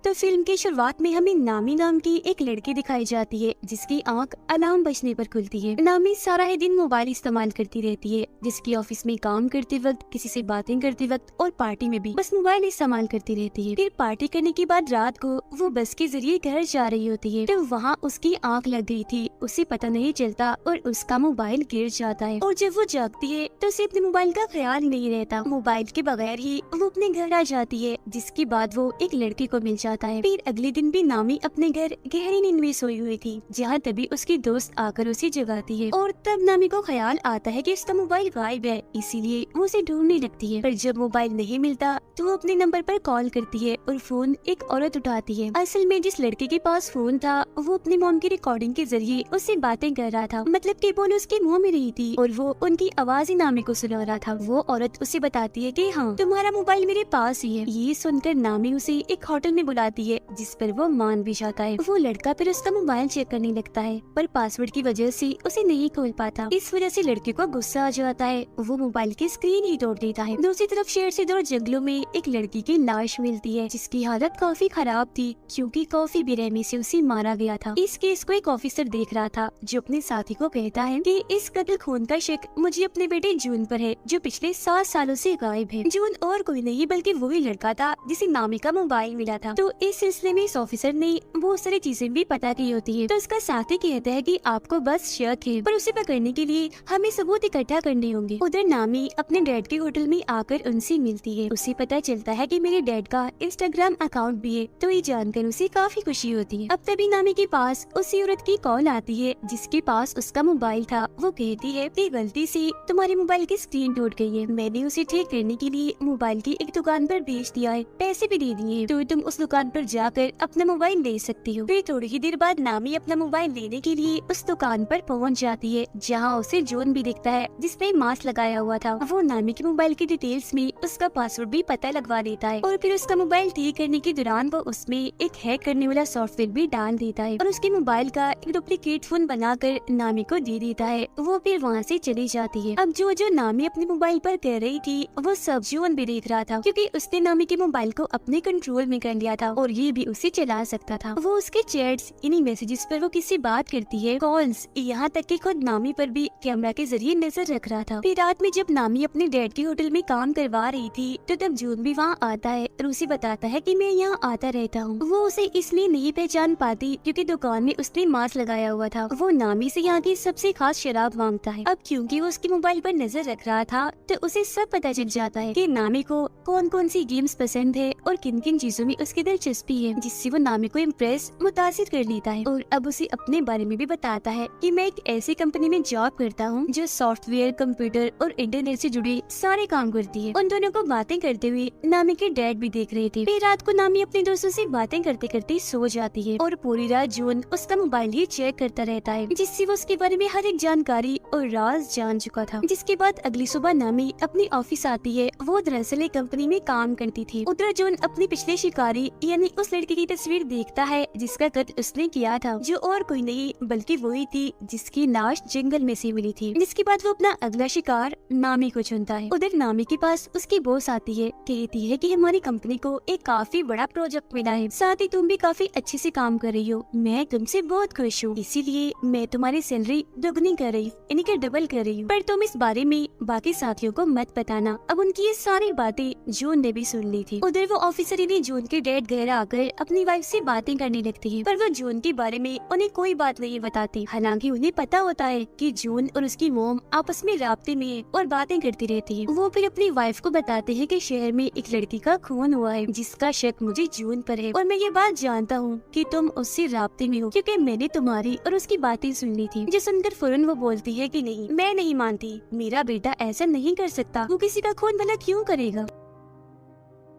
तो फिल्म की शुरुआत में हमें नामी नाम की एक लड़की दिखाई जाती है जिसकी आंख अलार्म बजने पर खुलती है। नामी सारा ही दिन मोबाइल इस्तेमाल करती रहती है, जिसकी ऑफिस में काम करते वक्त, किसी से बातें करते वक्त और पार्टी में भी बस मोबाइल इस्तेमाल करती रहती है। फिर पार्टी करने के बाद रात को वो बस के जरिए घर जा रही होती है, तो वहाँ उसकी आंख लग गई थी, उसे पता नहीं चलता और उसका मोबाइल गिर जाता है। और जब वो जागती है तो उसे अपने मोबाइल का ख्याल नहीं रहता। मोबाइल के बगैर ही वो अपने घर आ जाती है, जिसके बाद वो एक लड़के को मिल जाता है। फिर अगले दिन भी नामी अपने घर गहरी नींद में सोई हुई थी, जहाँ तभी उसकी दोस्त आकर उसे जगाती है और तब नामी को ख्याल आता है कि उसका मोबाइल गायब है, इसीलिए वो उसे ढूंढने लगती है। पर जब मोबाइल नहीं मिलता तो वो अपने नंबर पर कॉल करती है और फोन एक औरत उठाती है। असल में जिस लड़के के पास फोन था वो अपनी मॉम की रिकॉर्डिंग के जरिए उससे बातें कर रहा था, मतलब कि बोल उसके मुंह में रही थी और वो उनकी आवाज ही नामी को सुना रहा था। वो औरत उसे बताती है कि हाँ, तुम्हारा मोबाइल मेरे पास ही है। ये सुनकर नामी उसे एक होटल में बुलाती है, जिस पर वो मान भी जाता है। वो लड़का फिर उसका मोबाइल चेक करने लगता है, पर पासवर्ड की वजह से उसे नहीं खोल पाता। इस वजह से लड़के को गुस्सा आ जाता है, वो मोबाइल की स्क्रीन ही तोड़ देता है। दूसरी तरफ शहर से दूर जंगलों में एक लड़की की लाश मिलती है, जिसकी हालत काफी खराब थी क्योंकि काफी बेरहमी से उसे मारा गया था। इस केस को एक ऑफिसर देख रहा था, जो अपने साथी को कहता है कि इस कत्ल खून का शक मुझे अपने बेटे जून पर है, जो पिछले 7 सालों से गायब है। जून और कोई नहीं बल्कि वही लड़का था जिसे नामी का मोबाइल मिला था। तो इस सिलसिले में इस ऑफिसर ने बहुत सारी चीजें भी पता की होती है। तो उसका साथी कहता है कि आपको बस शक है, पर उसे पकड़ने के लिए हमें सबूत इकट्ठा करने होंगे। उधर नामी अपने डैड के होटल में आकर उनसे मिलती है। उसे पता चलता है कि मेरे डैड का इंस्टाग्राम अकाउंट भी है, तो ये जानकर उसे काफी खुशी होती है। अब तभी नामी के पास उसी औरत की कॉल आती है जिसके पास उसका मोबाइल था। वो कहती है कि गलती से तुम्हारे मोबाइल की स्क्रीन टूट गई है, मैंने उसे ठीक करने के लिए मोबाइल की एक दुकान पर भेज दिया है, पैसे भी दे दिए, तो तुम उस दुकान पर जाकर अपना मोबाइल ले सकती हो। फिर थोड़ी ही देर बाद नामी अपना मोबाइल लेने के लिए उस दुकान पर पहुंच जाती है, जहां उसे जून भी दिखता है जिसने मास्क लगाया हुआ था। वो नामी के मोबाइल की डिटेल्स में उसका पासवर्ड भी पता लगवा देता है और फिर उसका मोबाइल ठीक करने के दौरान वो उसमें एक हैक करने वाला सॉफ्टवेयर भी डाल देता है और उसके मोबाइल का एक डुप्लीकेट फोन बनाकर नामी को दे देता है। वो फिर वहाँ से चली जाती है। अब जो नामी अपने मोबाइल पर कह रही थी वो सब जून भी देख रहा था, क्योंकि उसने नामी के मोबाइल को अपने कंट्रोल में कर लिया था और ये भी उसे चला सकता था। वो उसके चैट्स, इन्हीं मैसेजेस पर वो किससे बात करती है, कॉल्स, यहाँ तक कि खुद नामी पर भी कैमरा के जरिए नजर रख रहा था। फिर रात में जब नामी अपने डैड के होटल में काम करवा रही थी तो तब जून भी वहाँ आता है और उसे बताता है कि मैं यहाँ आता रहता हूँ। वो उसे इसलिए नहीं पहचान पाती क्योंकि दुकान में उसने मास्क लगाया हुआ था। वो नामी से यहाँ की सबसे खास शराब मांगता है। अब क्योंकि वो उसके मोबाइल पर नजर रख रहा था तो उसे सब पता चल जाता है कि नामी को कौन कौन सी गेम्स पसंद है और किन किन चीजों में उसकी दिलचस्पी है, जिससे वो नामी को इम्प्रेस, मुतासिर कर लेता है। और अब उसे अपने बारे में भी बताता है कि मैं एक ऐसी कंपनी में जॉब करता हूँ जो सॉफ्टवेयर, कंप्यूटर और इंटरनेट से जुड़े सारे काम करती है। उन दोनों को बातें करते हुए नामी के डैड भी देख रहे थे। फिर रात को नामी अपने दोस्तों से बातें करते करते सो जाती है और पूरी रात जून उसका मोबाइल ही चेक करता रहता है, जिससे वो उसके बारे में हर एक जानकारी और राज जान चुका था। जिसके बाद अगली सुबह नामी अपनी ऑफिस आती है। वो दरअसल एक कंपनी में काम करती थी। उधर जून अपनी पिछले शिकारी यानी उस लड़की की तस्वीर देखता है जिसका कत्ल उसने किया था, जो और कोई नहीं बल्कि वही थी जिसकी लाश जंगल में से मिली थी। जिसके बाद वो अपना अगला शिकार नामी को चुनता है। उधर नामी के पास उसकी बॉस आती है, कहती है कि हमारी कंपनी को एक काफी बड़ा प्रोजेक्ट मिला है, साथ ही तुम भी काफी अच्छे से काम कर रही हो, मैं तुमसे बहुत खुश हूँ, इसीलिए मैं तुम्हारी सैलरी दोगुनी कर रही हूँ, यानी कि डबल कर रही हूँ, पर तुम इस बारे में बाकी साथियों को मत बताना। अब उनकी ये सारी बातें जून ने भी सुन ली थी। उधर वो ऑफिसर यानी जून के डैड घर आकर अपनी वाइफ से बातें करने लगती है, पर वो जून के बारे में उन्हें कोई बात नहीं बताती। हालांकि उन्हें पता होता है कि जून और उसकी मोम आपस में राब्ते में है और बातें करती रहती है। वो फिर अपनी वाइफ को बताते हैं कि शहर में एक लड़की का खून हुआ है जिसका शक मुझे जून पर है और मैं ये बात जानता हूँ कि तुम उससे राब्ते में हो, क्योंकि मैंने तुम्हारी और उसकी बातें सुन ली थी। जो सुनकर फौरन वो बोलती है कि नहीं, मैं नहीं मानती, मेरा बेटा ऐसा नहीं कर सकता, वो किसी का खून भला क्यों करेगा।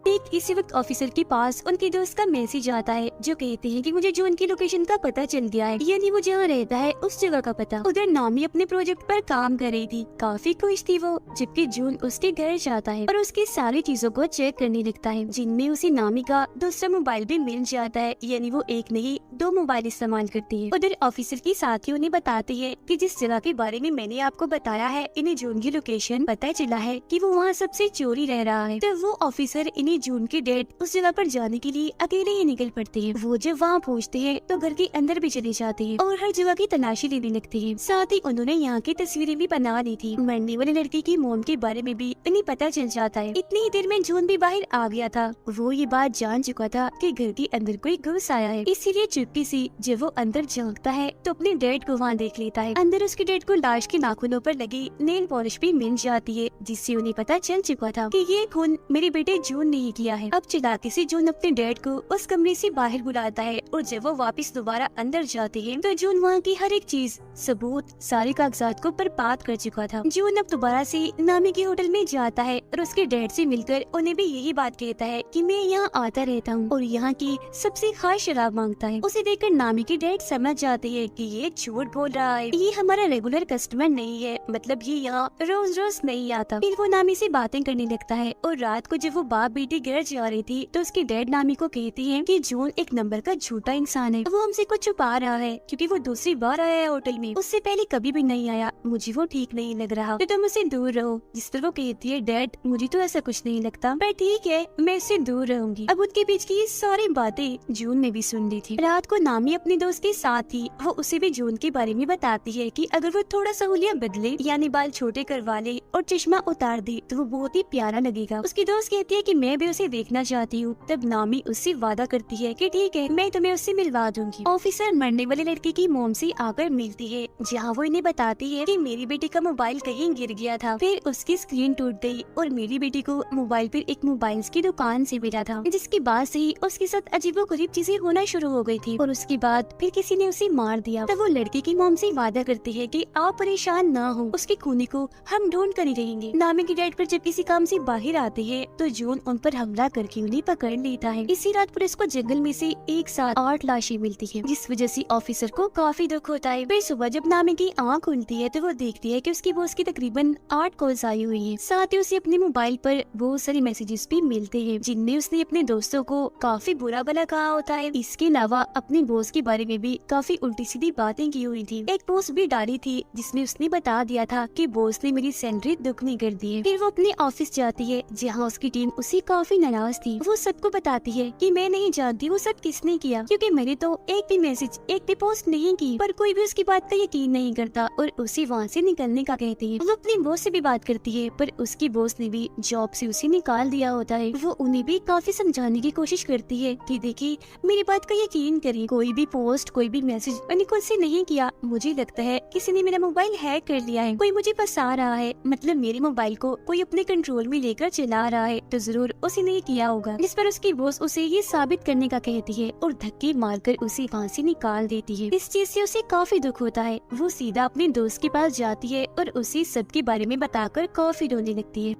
ठीक इसी वक्त ऑफिसर के पास उनके दोस्त का मैसेज आता है जो कहते हैं कि मुझे जून की लोकेशन का पता चल गया है, यानी वो जहाँ रहता है उस जगह का पता। उधर नामी अपने प्रोजेक्ट पर काम कर रही थी, काफी खुश थी वो, जबकि जून उसके घर जाता है और उसकी सारी चीजों को चेक करने लगता है, जिनमें उसे नामी का दूसरा मोबाइल भी मिल जाता है, यानी वो एक नहीं 2 मोबाइल इस्तेमाल करती है। उधर ऑफिसर की साथी उन्हें बताती है कि जिस जगह के बारे में मैंने आपको बताया है, इन्हें जून की लोकेशन पता चला है कि वो वहाँ सबसे चोरी रह रहा है। तो वो ऑफिसर इन्हें जून की डेट उस जगह पर जाने के लिए अकेले ही निकल पड़ते हैं। वो जब वहाँ पहुँचते हैं तो घर के अंदर भी चले जाते हैं और हर जगह की तलाशी लेने लगते हैं। साथ ही उन्होंने यहाँ की तस्वीरें भी बना ली थी। मरने वाले लड़के की मोम के बारे में भी इन्हें पता चल जाता है। इतनी ही देर में जून भी बाहर आ गया था। वो ये बात जान चुका था कि घर के अंदर कोई घुस आया है, इसीलिए चुपके से जब वो अंदर झांकता है तो अपने डैड को वहाँ देख लेता है। अंदर उसके डैड को लाश के नाखूनों पर लगी नेल पॉलिश भी मिल जाती है, जिससे उन्हें पता चल चुका था कि ये खून मेरे बेटे जून ने ही किया है। अब चालाकी से जून अपने डैड को उस कमरे से बाहर बुलाता है और जब वो वापस दोबारा अंदर जाते हैं तो जून वहाँ की हर एक चीज, सबूत, सारे कागजात को बर्बाद कर चुका था। जून अब दोबारा से नामी के होटल में जाता है और उसके डैड से मिलकर उन्हें भी यही बात कहता है कि मैं यहाँ आता रहता हूँ और यहाँ की सबसे खास शराब मांगता है। उसे देखकर नामी के डैड समझ जाते हैं कि ये झूठ बोल रहा है, ये हमारा रेगुलर कस्टमर नहीं है, मतलब ये यहाँ रोज रोज नहीं आता। फिर वो नामी से बातें करने लगता है और रात को जब वो बाप बेटी घर जा रही थी तो उसके डैड नामी को कहते हैं कि जून एक नंबर का झूठा इंसान है, वो हमसे कुछ छुपा रहा है क्योंकि वो दूसरी बार आया है होटल में, उससे पहले कभी भी नहीं आया, मुझे वो ठीक नहीं लग रहा, तो तुम उससे दूर रहो। जिस पर वो कहती है डैड मुझे तो ऐसा कुछ नहीं लगता, पर ठीक है मैं इससे दूर रहूंगी। अब उनके बीच की ये सारी बातें जून ने भी सुन ली थी। रात को नामी अपने दोस्त के साथ थी, वो उसे भी जून के बारे में बताती है कि अगर वो थोड़ा सा हुलिया बदले यानी बाल छोटे करवा ले और चश्मा उतार दे तो वो बहुत ही प्यारा लगेगा। उसकी दोस्त कहती है कि मैं भी उसे देखना चाहती हूँ। तब नामी उससे वादा करती है कि ठीक है मैं तुम्हें उससे मिलवा दूंगी। ऑफिसर मरने वाले लड़के की मोम से आकर मिलती है, जहाँ वो इन्हें बताती है कि मेरी बेटी का मोबाइल कहीं गिर गया था, फिर उसकी स्क्रीन टूट गई और मेरी बेटी को मोबाइल पर एक मोबाइल की दुकान से मिला था, जिसके बाद से ही उसके साथ अजीबोगरीब चीजें होना शुरू हो गई थी और उसके बाद फिर किसी ने उसे मार दिया। तब वो लड़के की मोम से वादा करती है कि आप परेशान ना हो, उसके खूनी को हम ढूंढ कर ही रहेंगे। नामी के डैड पर जब किसी काम से बाहर आते हैं तो जून उन पर हमला करके उन्हें पकड़ लेता है। इसी रात पुलिस को जंगल में से एक साथ 8 लाशें मिलती है, जिस वजह से ऑफिसर को काफी दुख होता है। फिर सुबह जब नामी की आँख खुलती है तो वो देखती है कि उसकी बॉस की तकरीबन 8 कॉल्स आई हुई है। साथ ही उसे अपने मोबाइल पर बहुत सारे मैसेजेस भी मिलते हैं, जिनमें उसने अपने दोस्तों को काफी बुरा भला कहा होता है। इसके अलावा अपने बॉस के बारे में भी काफी उल्टी सीधी बातें की हुई थी। एक पोस्ट भी डाली थी जिसमें उसने बता दिया था कि बॉस ने मेरी सैलरी दुगनी कर दी है। फिर वो अपने ऑफिस जाती है, जहाँ उसकी टीम उससे काफी नाराज थी। वो सबको बताती है कि मैं नहीं जानती वो सब किसने किया, क्योंकि मैंने तो एक भी मैसेज, एक भी पोस्ट नहीं की, पर कोई भी उसकी बात का यकीन नहीं करता और उसे वहाँ से निकलने का कहती है। वो अपनी बॉस से भी बात करती है, पर उसकी बॉस ने भी जॉब से उसे निकाल दिया होता है। वो उन्हें भी काफी समझाने की कोशिश करती है कि देखिए मेरी बात का यकीन करें, कोई भी पोस्ट, कोई भी मैसेज मैंने खुद से नहीं किया, मुझे लगता है किसी ने मेरा मोबाइल हैक कर लिया है, कोई मुझे फंसा रहा है, मतलब मेरे मोबाइल को कोई अपने कंट्रोल में लेकर चला रहा है, तो जरूर उसी ने किया होगा। जिस पर उसकी बॉस उसे ये साबित करने का कहती है और धक्के मारकर उसे वहाँ से निकाल देती है। इस चीज से उसे काफी दुख होता है। वो सीधा अपने दोस्त के पास जाती है और उसे सबके बारे में बताकर काफी रोने लगती है।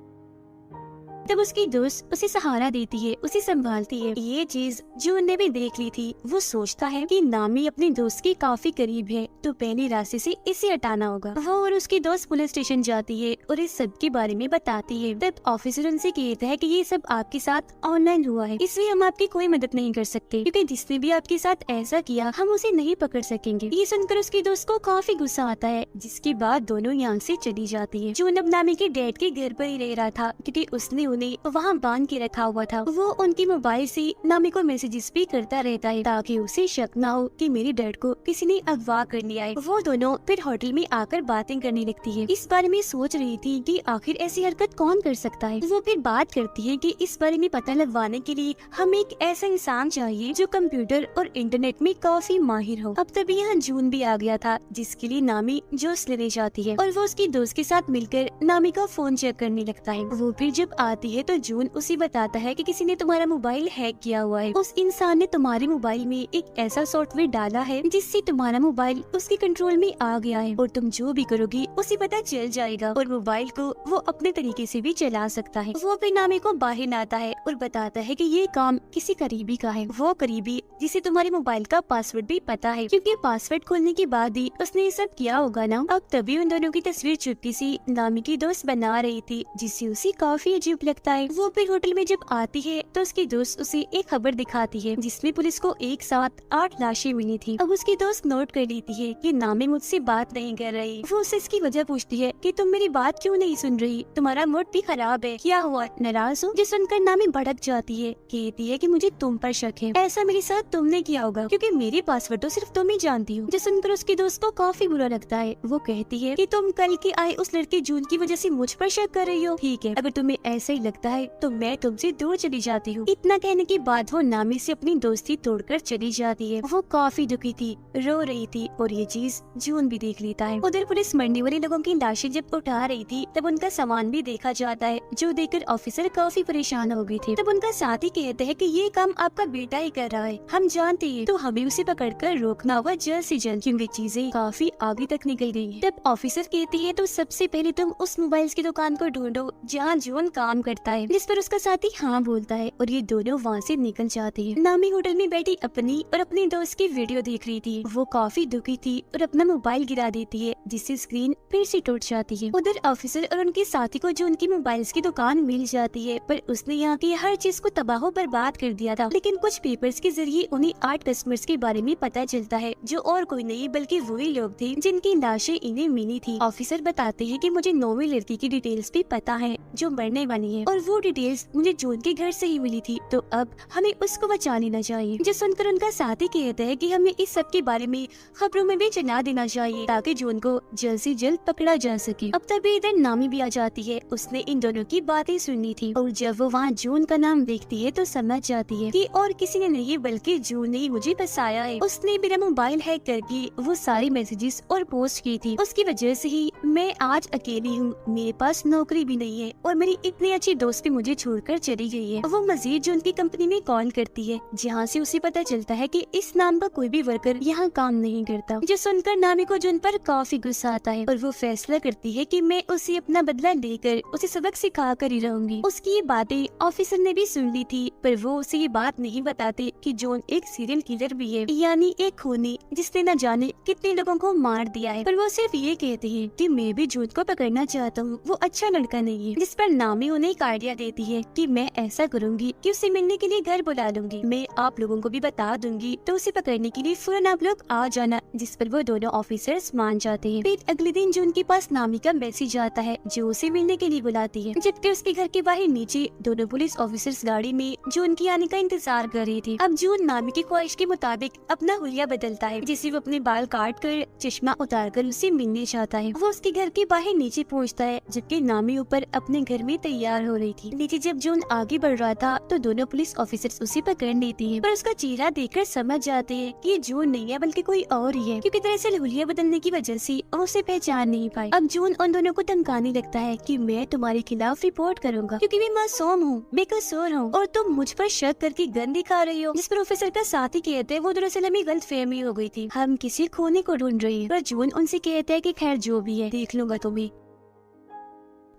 तब उसकी दोस्त उसे सहारा देती है, उसे संभालती है। ये चीज जून ने भी देख ली थी। वो सोचता है कि नामी अपने दोस्त के काफी करीब है, तो पहले रास्ते से इसे हटाना होगा। वो और उसकी दोस्त पुलिस स्टेशन जाती है और इस सब के बारे में बताती है। तब ऑफिसर उनसे कहता है कि ये सब आपके साथ ऑनलाइन हुआ है, इसलिए हम आपकी कोई मदद नहीं कर सकते, क्योंकि जिसने भी आपके साथ ऐसा किया हम उसे नहीं पकड़ सकेंगे। ये सुनकर उसकी दोस्त को काफी गुस्सा आता है, जिसके बाद दोनों यहाँ से चली जाती है। जून अब नामी के डैड के घर पर ही रह रहा था, क्योंकि उसने उन्हें वहाँ बांध के रखा हुआ था। वो उनकी मोबाइल से नामी को मैसेजेस भी करता रहता है, ताकि उसे शक ना हो कि मेरे डैड को किसी ने अगवा कर लिया है। वो दोनों फिर होटल में आकर बातें करने लगती है। इस बारे में सोच रही थी कि आखिर ऐसी हरकत कौन कर सकता है। वो फिर बात करती है कि इस बारे में पता लगवाने के लिए हमें एक ऐसा इंसान चाहिए जो कंप्यूटर और इंटरनेट में काफी माहिर हो। अब तभी यहाँ जून भी आ गया था, जिसके लिए नामी जोश लेने जाती है और वो उसकी दोस्त के साथ मिलकर नामी का फोन चेक करने लगता है। वो फिर जब आती है तो जून उसे बताता है कि किसी ने तुम्हारा मोबाइल हैक किया हुआ है। उस इंसान ने तुम्हारे मोबाइल में एक ऐसा सॉफ्टवेयर डाला है जिससे तुम्हारा मोबाइल उसके कंट्रोल में आ गया है और तुम जो भी करोगी उसे पता चल जाएगा और मोबाइल को वो अपने तरीके से भी चला सकता है। वो फिर नामी को बाहर आता है और बताता है कि ये काम किसी करीबी का है। वो करीबी जिसे तुम्हारे मोबाइल का पासवर्ड भी पता है, क्योंकि पासवर्ड खोलने के बाद ही उसने ये सब किया होगा ना। अब तभी उन दोनों की तस्वीर चुपके से नामी की दोस्त बना रही थी, जिससे उसे काफी अजीब लगता लगता है। वो फिर होटल में जब आती है तो उसकी दोस्त उसे एक खबर दिखाती है जिसमें पुलिस को एक साथ 8 लाशें मिली थी। अब उसकी दोस्त नोट कर लेती है कि नामी मुझसे बात नहीं कर रही। वो उससे इसकी वजह पूछती है कि तुम मेरी बात क्यों नहीं सुन रही, तुम्हारा मूड भी खराब है, क्या हुआ, नाराज हो? जो सुनकर नामी भड़क जाती है, कहती है कि मुझे तुम पर शक है, ऐसा मेरे साथ तुमने किया होगा क्योंकि मेरी पासवर्ड तो सिर्फ तुम ही जानती हो। जो सुनकर उसकी दोस्त को काफी बुरा लगता है। वो कहती है कि तुम कल के आए उस लड़के जून की वजह से मुझ पर शक कर रही हो। ठीक है, अगर तुम्हें ऐसा ही लगता है तो मैं तुमसे दूर चली जाती हूँ। इतना कहने के बाद वो नामी से अपनी दोस्ती तोड़कर चली जाती है। वो काफी दुखी थी, रो रही थी और ये चीज जून भी देख लेता है। उधर पुलिस मरने वाले लोगों की लाशें जब उठा रही थी तब उनका सामान भी देखा जाता है, जो देखकर ऑफिसर काफी परेशान हो गए थे। तब उनका साथी कहते हैं कि ये काम आपका बेटा ही कर रहा है, हम जानते हैं, तो हमें उसे पकड़कर रोकना होगा जल्द से जल्द क्योंकि चीजें काफी आगे तक निकल गई हैं। तब ऑफिसर कहती है तो सबसे पहले तुम उस मोबाइल की दुकान को ढूंढो जहाँ जून काम करता है, जिस पर उसका साथी हाँ बोलता है और ये दोनों वहाँ से निकल जाते हैं। नामी होटल में बैठी अपनी और अपने दोस्त की वीडियो देख रही थी। वो काफी दुखी थी और अपना मोबाइल गिरा देती है जिससे स्क्रीन फिर से टूट जाती है। उधर ऑफिसर और उनके साथी को जो उनकी मोबाइल्स की दुकान मिल जाती है, पर उसने यहाँ की हर चीज को तबाह बर्बाद कर दिया था। लेकिन कुछ पेपर्स के जरिए उन्हें 8 कस्टमर्स के बारे में पता चलता है जो और कोई नहीं बल्कि वही लोग थे जिनकी लाशें इन्हें मिली थी। ऑफिसर बताते हैं कि मुझे 9वीं लड़की की डिटेल्स भी पता है जो मरने वाली है और वो डिटेल्स मुझे जून के घर से ही मिली थी, तो अब हमें उसको बचा लेना चाहिए। जो सुनकर उनका साथी कहता है कि हमें इस सब के बारे में खबरों में भी चला देना चाहिए ताकि जून को जल्द से जल्द पकड़ा जा सके। अब तभी इधर नामी भी आ जाती है। उसने इन दोनों की बातें सुनी थी और जब वो वहाँ जून का नाम देखती है तो समझ जाती है कि और किसी ने नहीं बल्कि जून ने ही मुझे फंसाया है। उसने मेरा मोबाइल हैक करके वो सारी मैसेजेस और पोस्ट की थी, उसकी वजह से ही मैं आज अकेली हूँ, मेरे पास नौकरी भी नहीं है और मेरी इतनी अच्छी दोस्त भी मुझे छोड़कर चली गई है। वो मजीद जून की कंपनी में कॉल करती है जहाँ से उसे पता चलता है कि इस नाम का कोई भी वर्कर यहाँ काम नहीं करता। जो सुनकर नामी को जून पर काफी गुस्सा आता है और वो फैसला करती है कि मैं उसे अपना बदला लेकर उसे सबक सिखा कर ही रहूंगी। उसकी ये बातें ऑफिसर ने भी सुन ली थी, पर वो उसे ये बात नहीं बताते कि जॉन एक सीरियल किलर भी है, यानी एक खूनी जिसने न जाने कितने लोगों को मार दिया है। पर वो सिर्फ ये कहते हैं कि मैं भी जून को पकड़ना चाहता हूँ, वो अच्छा लड़का नहीं है। जिस पर नामी उन्हें एक आइडिया देती है कि मैं ऐसा करूंगी कि उसे मिलने के लिए घर बुला लूंगी, मैं आप लोगों को भी बता दूंगी, तो उसे पकड़ने के लिए फौरन आप लोग आ जाना। जिस पर वो दोनों ऑफिसर्स मान जाते हैं। फिर अगले दिन जून के पास नामी का मैसेज आता है जो उसे मिलने के लिए बुलाती है, जबकि उसके घर के बाहर नीचे दोनों पुलिस ऑफिसर्स गाड़ी में जून की आने का इंतजार कर रही थी। अब जून नामी की ख्वाहिश के मुताबिक अपना हुलिया बदलता है, जिसे वो अपने बाल काट कर चश्मा उतार कर उसे मिलने चाहता है। वो उसके घर के बाहर नीचे पहुँचता है जबकि नामी ऊपर अपने घर में तैयार हो रही थी। नीचे जब जून आगे बढ़ रहा था तो दोनों पुलिस ऑफिसर्स उसे पकड़ लेती है, पर उसका चेहरा देखकर समझ जाते हैं कि ये जून नहीं है बल्कि कोई और ही है, क्योंकि दरअसल हुलिया बदलने की वजह से वो उसे पहचान नहीं पाई। अब जून उन दोनों को धमकाने लगता है कि मैं तुम्हारे खिलाफ रिपोर्ट करूंगा क्योंकि मैं मासूम हूँ, बेकसूर हूँ और तुम मुझ पर शक करके गन दिखा रही हो। जिस पर ऑफिसर का साथी कहते हैं वो दरअसल हमें गलतफहमी हो गई थी, हम किसी खूनी को ढूंढ रही है। पर जून उनसे कहता है कि खैर जो भी है देख लूंगा तुम्हें।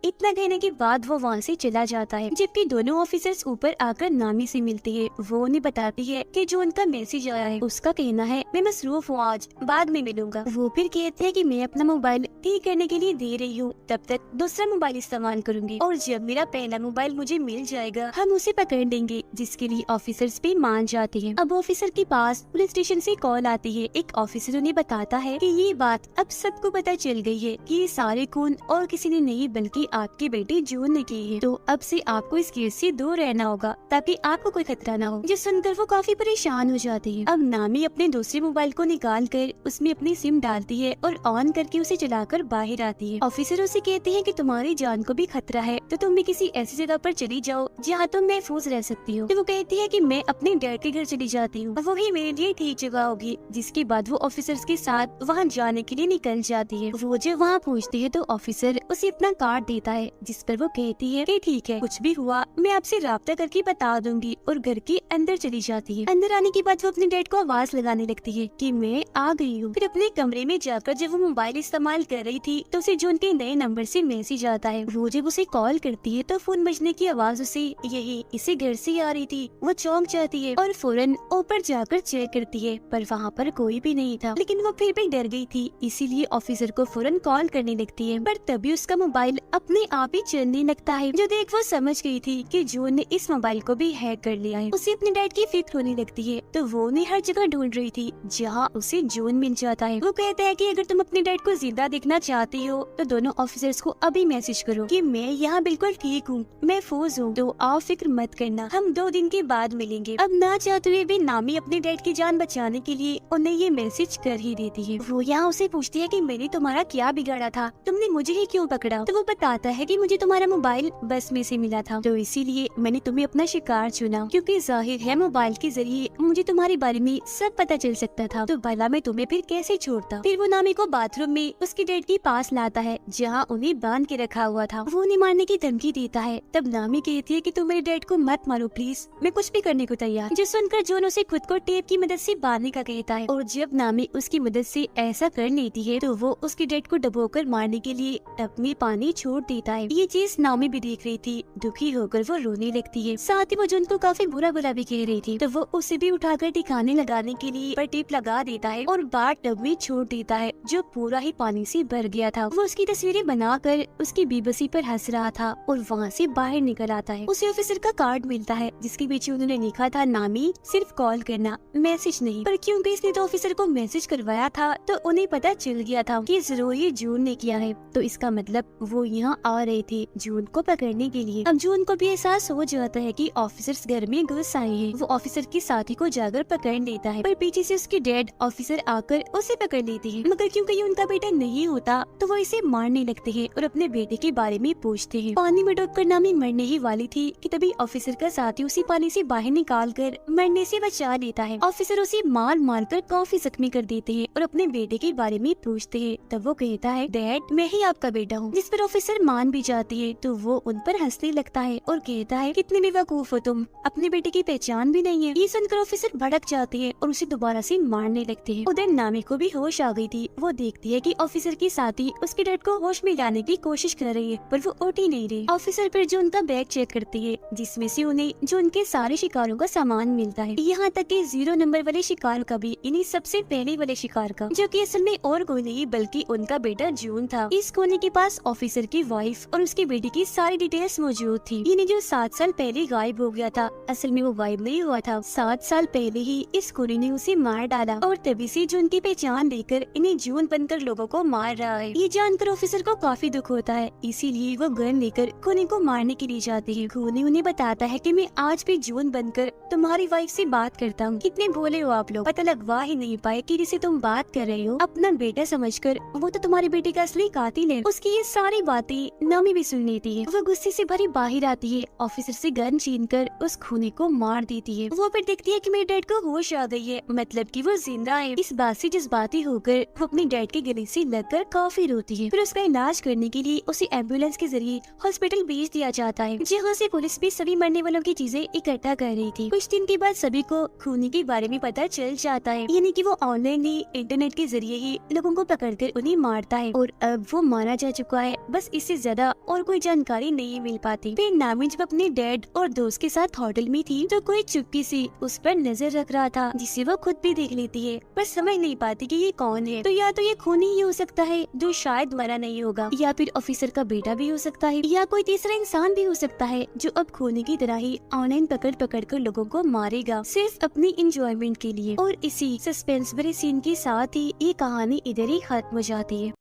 इतना कहने के बाद वो वहाँ से चला जाता है, जबकि दोनों ऑफिसर्स ऊपर आकर नामी से मिलती है। वो उन्हें बताती है कि जो उनका मैसेज आया है उसका कहना है मैं मसरूफ हूँ, आज बाद में मिलूंगा। वो फिर कहते हैं कि मैं अपना मोबाइल ठीक करने के लिए दे रही हूँ, तब तक दूसरा मोबाइल इस्तेमाल करूंगी और जब मेरा पहला मोबाइल मुझे मिल जाएगा हम उसे पकड़ लेंगे, जिसके लिए ऑफिसर्स भी मान जाते हैं। अब ऑफिसर के पास पुलिस स्टेशन से कॉल आती है। एक ऑफिसर उन्हें बताता है कि ये बात अब सबको पता चल गई है कि ये सारे खून और किसी ने नहीं बल्कि आपकी बेटी जून ने की है, तो अब से आपको इस केस से दूर रहना होगा ताकि आपको कोई खतरा ना हो। जो सुनकर वो काफी परेशान हो जाती है। अब नामी अपने दूसरे मोबाइल को निकाल कर उसमें अपनी सिम डालती है और ऑन करके उसे चलाकर बाहर आती है। ऑफिसर उसे कहते हैं कि तुम्हारी जान को भी खतरा है तो तुम भी किसी ऐसी जगह पर चली जाओ जहाँ तुम महफूज रह सकती हो। तो वो कहती है कि मैं अपने डैड के घर चली जाती हूँ, वो ही मेरे लिए ठीक जगह होगी। जिसके बाद वो ऑफिसर्स के साथ वहाँ जाने के लिए निकल जाती है। वो जब वहाँ पहुँचती है तो ऑफिसर उसे अपना कार्ड देता है, जिस पर वो कहती है कि ठीक है कुछ भी हुआ मैं आपसे राब्ता करके बता दूंगी, और घर के अंदर चली जाती है। अंदर आने के बाद वो अपने डैड को आवाज लगाने लगती है कि मैं आ गई हूँ। फिर अपने कमरे में जाकर जब वो मोबाइल इस्तेमाल कर रही थी तो उसे जून के नए नंबर से मैसेज आता है। वो जब उसे कॉल करती है तो फोन बजने की आवाज उसे यही इसे घर से आ रही थी। वो चौंक जाती है और फौरन ऊपर जाकर चेक करती है, पर वहाँ पर कोई भी नहीं था। लेकिन वो फिर भी डर गई थी, इसीलिए ऑफिसर को फौरन कॉल करने लगती है। पर तभी उसका मोबाइल अपने अपने आप ही चलने लगता है। जो देख वो समझ गई थी कि जून ने इस मोबाइल को भी हैक कर लिया है। उसे अपने डैड की फिक्र होने लगती है, तो वो उन्हें हर जगह ढूंढ रही थी जहाँ उसे जून मिल जाता है। वो कहता है कि अगर तुम अपने डैड को जिंदा देखना चाहती हो तो दोनों ऑफिसर्स को अभी मैसेज करो कि मैं यहाँ बिल्कुल ठीक हूँ, महफूज हूँ, तो आप फिक्र मत करना, हम 2 दिन के बाद मिलेंगे। अब ना चाहते हुए भी नामी अपने डैड की जान बचाने के लिए उन्हें ये मैसेज कर ही देती है। वो यहाँ उसे पूछती है कि मैंने तुम्हारा क्या बिगाड़ा था, तुमने मुझे ही क्यों पकड़ा? तो वो बताता है कि मुझे तुम्हारा मोबाइल बस में से मिला था, तो इसीलिए मैंने तुम्हें अपना शिकार चुना, क्योंकि जाहिर है मोबाइल के जरिए मुझे तुम्हारे बारे में सब पता चल सकता था, तो भला मैं तुम्हें फिर कैसे छोड़ता। फिर वो नामी को बाथरूम में उसके डैड के पास लाता है जहाँ उन्हें बांध के रखा हुआ था। वो उन्हें मारने की धमकी देता है। तब नामी कहती है कि तुम मेरे डैड को मत मारो प्लीज, मैं कुछ भी करने को तैयार। जो सुनकर जॉन उसे खुद को टेप की मदद से बांधने का कहता है, और जब नामी उसकी मदद से ऐसा कर लेती है तो वो उसके डैड को डुबोकर मारने के लिए टब में पानी छोड़ देता है। ये चीज नामी भी देख रही थी। दुखी होकर वो रोने लगती है, साथ ही वो जॉन को काफी बुरा बुरा भी कह रही थी, तो वो उसे भी उठाकर ठिकाने लगाने के लिए पर टेप लगा देता है और बार टब में छोड़ देता है जो पूरा ही पानी से भर गया था। वो उसकी तस्वीरें बनाकर उसकी बेबसी पर हंस रहा था और वहाँ से बाहर निकल आता है। उसे ऑफिसर का कार्ड मिलता है जिसके पीछे उन्होंने लिखा था नामी सिर्फ कॉल करना, मैसेज नहीं। पर क्योंकि इसने तो ऑफिसर को मैसेज करवाया था तो उन्हें पता चल गया था कि जरूर ये जून ने किया है, तो इसका मतलब वो यहाँ आ रहे थे जून को पकड़ने के लिए। अब जून को भी एहसास हो जाता है कि ऑफिसर्स घर में घुस आए हैं। वो ऑफिसर के साथी को जाकर पकड़ लेता है, पर पीछे से उसके डैड ऑफिसर आकर उसे पकड़ लेते हैं। मगर क्योंकि ये उनका बेटा नहीं होता तो वो इसे मारने लगते हैं और अपने बेटे के बारे में पूछते हैं। पानी में डूबकर नामी मरने ही वाली थी कि तभी ऑफिसर का साथी उसी पानी से बाहर निकाल कर मरने से बचा लेता है। ऑफिसर उसे मार मार कर काफी जख्मी कर देते हैं और अपने बेटे के बारे में पूछते हैं। तब वो कहता है डैड मैं ही आपका बेटा हूँ, जिस पर ऑफिसर मान भी जाती है। तो वो उन पर हंसने लगता है और कहता है कितने बेवकूफ हो तुम, अपने बेटे की पहचान भी नहीं है। ये सुनकर ऑफिसर भड़क जाते हैं और उसे दोबारा से मारने लगते हैं। उधर नामी को भी होश आ गई थी। वो देखती है कि ऑफिसर के साथी उसके डैड को होश में लाने की कोशिश कर रही है, पर वो उठ ही नहीं रही। ऑफिसर फिर जो उनका बैग चेक करती है जिसमें से उन्हें जो उनके सारे शिकारों का सामान मिलता है, यहाँ तक कि 0 नंबर वाले शिकार का भी, इन्हीं सबसे पहले वाले शिकार का, जो कि असल में और कोई नहीं बल्कि उनका बेटा जून था। इस कोने के पास ऑफिसर की वाइफ और उसके बेटे की सारी डिटेल्स मौजूद थी। इन्हें जो 7 साल पहले गायब हो गया था, असल में वो गायब नहीं हुआ था, 7 साल पहले ही इस कोने ने उसे मार डाला और तभी से जून की पहचान देकर इन्हें जून बनकर लोगों को मार रहा है। ये जानकर ऑफिसर को काफी दुख होता है, इसीलिए वो गन लेकर खूनी को मारने के लिए जाते हैं। खूनी उन्हें बताता है कि मैं आज भी जून बनकर तुम्हारी वाइफ से बात करता हूँ। कितने भोले हो आप लोग, पता लगवा ही नहीं पाए कि जिसे तुम बात कर रहे हो अपना बेटा समझकर वो तो तुम्हारे बेटे का असली कातिल है। उसकी ये सारी बातें नामी भी सुन लेती है। वो गुस्से से भरी बाहर आती है, ऑफिसर से गन छीनकर उस खूनी को मार देती है। वो फिर देखती है कि मेरे डैड को होश आ गई है, मतलब कि वो जिंदा है। इस बात से जज्बाती होकर वो अपने डैड के गले से लगकर काफी रोती है। फिर उसका इलाज करने के लिए उसे एम्बुलेंस के जरिए हॉस्पिटल भेज दिया जाता है, जहाँ से पुलिस भी सभी मरने वालों की चीजें इकट्ठा कर रही थी। कुछ दिन के बाद सभी को खूनी के बारे में पता चल जाता है, यानी कि वो ऑनलाइन ही इंटरनेट के जरिए ही लोगों को पकड़कर उन्हें मारता है और अब वो मारा जा चुका है। बस इससे ज्यादा और कोई जानकारी नहीं मिल पाती। फिर नामी जब अपने डैड और दोस्त के साथ होटल में थी तो कोई चुपके से उस पर नजर रख रहा था, जिसे वो खुद भी देख लेती है, पर समझ नहीं पाती कि ये कौन है। तो या तो ये खूनी ही हो सकता है जो शायद मरा नहीं होगा, या फिर ऑफिसर का बेटा भी हो सकता है, या कोई तीसरा इंसान भी हो सकता है जो अब खूनी की तरह ही ऑनलाइन पकड़ पकड़ कर लोगों को मारेगा सिर्फ अपनी इंजॉयमेंट के लिए। और इसी सस्पेंस भरे सीन के साथ ही ये कहानी इधर ही खत्म हो जाती है।